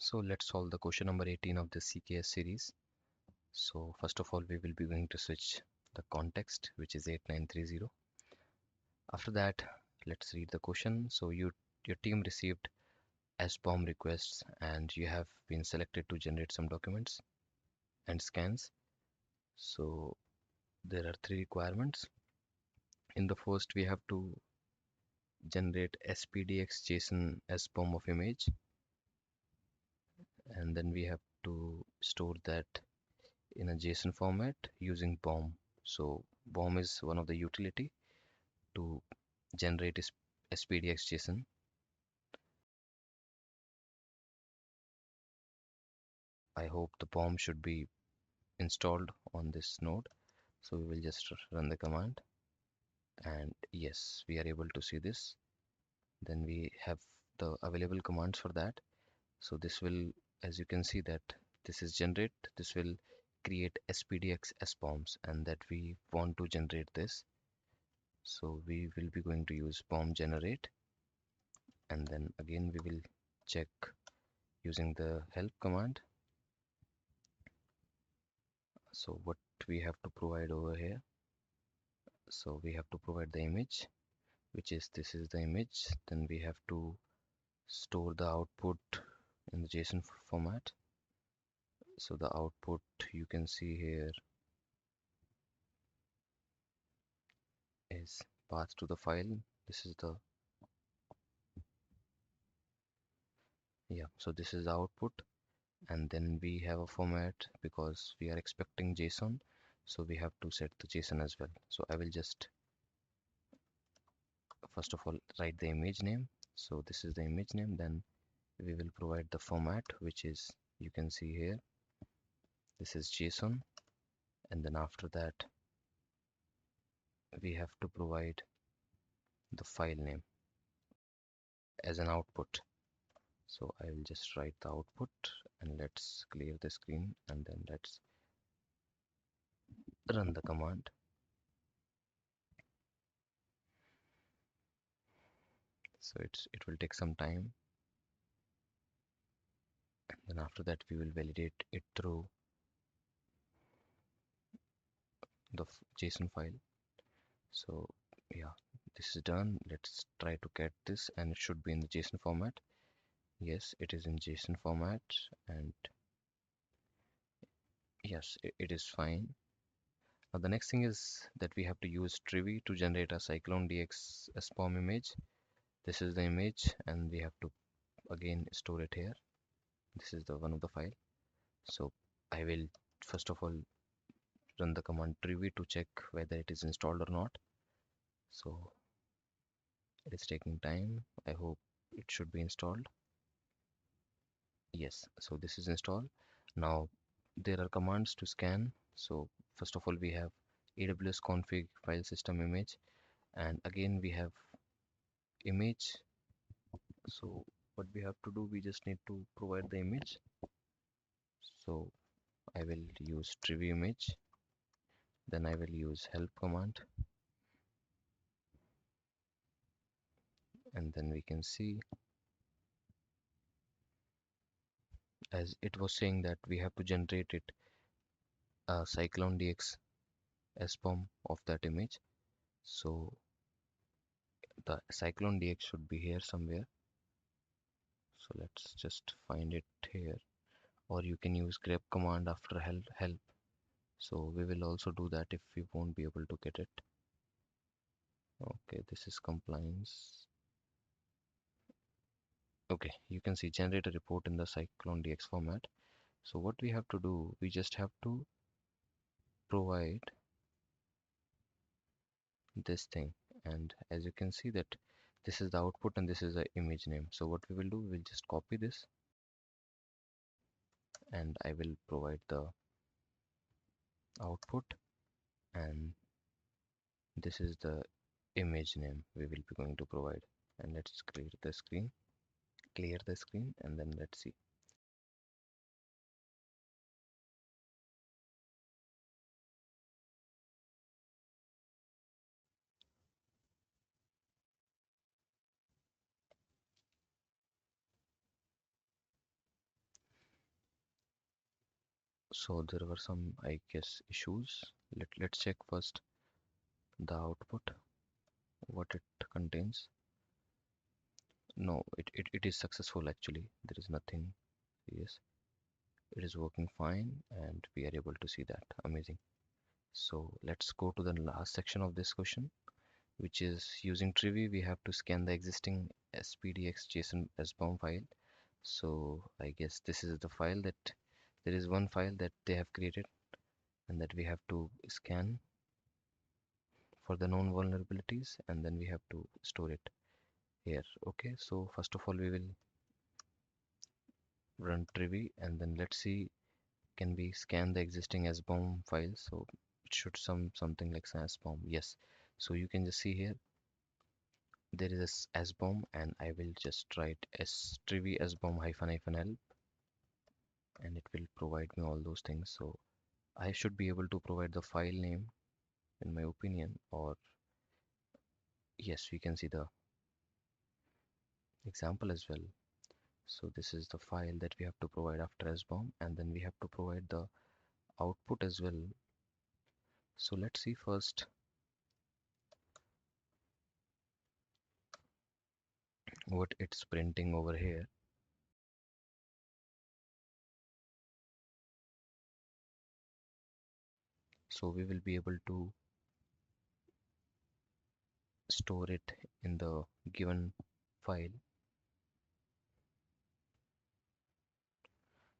So let's solve the question number 18 of the CKS series. So first of all, we will be going to switch the context, which is 8930. After that, let's read the question. So your team received SBOM requests and you have been selected to generate some documents and scans. So there are three requirements. In the first, we have to generate SPDX JSON SBOM of image, and then we have to store that in a JSON format using BOM. So BOM is one of the utility to generate SPDX JSON. I hope the BOM should be installed on this node. So we will just run the command, and yes, we are able to see this. Then we have the available commands for that. So this will, as you can see that this is generate, this will create SPDX SBOMs, and that we want to generate this. So we will be going to use BOM generate, and then again we will check using the help command. So what we have to provide over here, so we have to provide the image, which is this is the image. Then we have to store the output in the JSON format. So the output you can see here is path to the file. This is the, yeah, so this is the output, and then we have a format because we are expecting JSON, so we have to set the JSON as well. So I will just first of all write the image name. So this is the image name. Then we will provide the format, which is, you can see here, this is JSON, and then after that we have to provide the file name as an output. So I will just write the output, and let's clear the screen, and then let's run the command. So it will take some time, and then after that we will validate it through the JSON file. So yeah, this is done. Let's try to get this, and it should be in the JSON format. Yes, it is in JSON format, and yes, it is fine. Now the next thing is that we have to use Trivy to generate a CycloneDX SPOM image. This is the image, and we have to again store it here. This is the one of the file. So I will first of all run the command Trivy to check whether it is installed or not. So it is taking time. I hope it should be installed. Yes, so this is installed. Now there are commands to scan. So first of all we have AWS config file system image, and again we have image. So what we have to do, we just need to provide the image. So I will use Trivy image, then I will use help command, and then we can see, as it was saying that we have to generate it a CycloneDX SBOM of that image. So the CycloneDX should be here somewhere. So let's just find it here, or you can use grep command after help. So we will also do that if we won't be able to get it. Okay, this is compliance. Okay, you can see generate a report in the CycloneDX format. So what we have to do, we just have to provide this thing, and as you can see that this is the output and this is the image name. So what we will do, we'll just copy this, and I will provide the output, and this is the image name we will be going to provide. And let's clear the screen, and then let's see. So there were some, I guess, issues. Let's check first the output, what it contains. No, it is successful actually. There is nothing. Yes, it is working fine, and we are able to see that. Amazing. So let's go to the last section of this question, which is using Trivy, we have to scan the existing SPDX JSON SBOM file. So I guess this is the file that there is one file that they have created and that we have to scan for the known vulnerabilities, and then we have to store it here. Okay, so first of all we will run Trivy, and then let's see can we scan the existing SBOM file. So it should something like SBOM. Yes, so you can just see here there is a SBOM, and I will just write strivy SBOM hyphen hyphen help, and it will provide me all those things. So I should be able to provide the file name in my opinion, or yes, we can see the example as well. So this is the file that we have to provide after SBOM, and then we have to provide the output as well. So let's see first what it's printing over here. So we will be able to store it in the given file.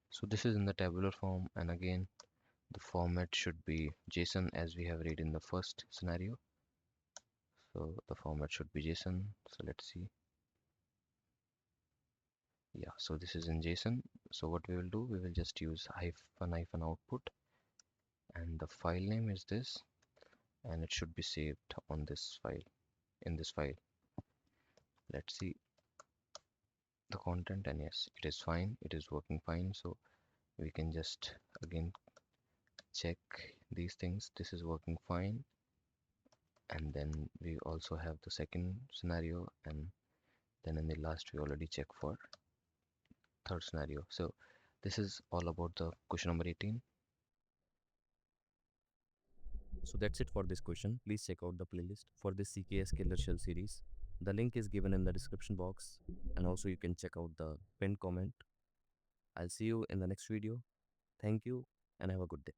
So this is in the tabular form, and again the format should be JSON as we have read in the first scenario. So the format should be JSON. So let's see. Yeah, so this is in JSON. So what we will do, we will just use hyphen hyphen output, and the file name is this, and it should be saved on this file, in this file. Let's see the content, and yes, it is fine, it is working fine. So we can just again check these things. This is working fine, and then we also have the second scenario, and then in the last we already check for third scenario. So this is all about the question number 18. So that's it for this question. Please check out the playlist for this CKS KillerShell series. The link is given in the description box, and also you can check out the pinned comment. I'll see you in the next video. Thank you and have a good day.